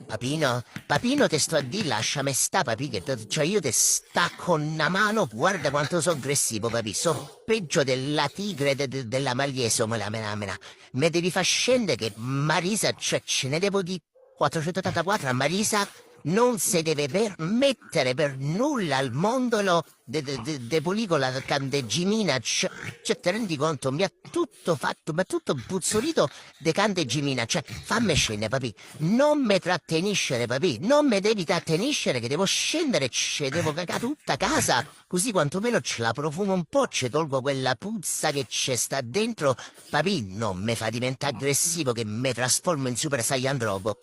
Papino, papino, te sto a dire, lasciami sta, papì, cioè io te stacco una mano, guarda quanto sono aggressivo, papì, so peggio della tigre della Maglieso, me la. Me devi far scendere che Marisa, cioè ce ne devo di 484 a Marisa, non si deve permettere per nulla al mondo de poligola candeggimina, cioè te rendi conto, mi ha tutto fatto, mi ha tutto puzzolito de candeggimina, cioè fammi scendere, papì. Non me tratteniscere, papì, non me devi tratteniscere che devo scendere, ce devo cagare tutta casa, così quantomeno ce la profumo un po', ci tolgo quella puzza che c'è sta dentro, papì, non me fa diventare aggressivo che me trasformo in Super Saiyan Robo.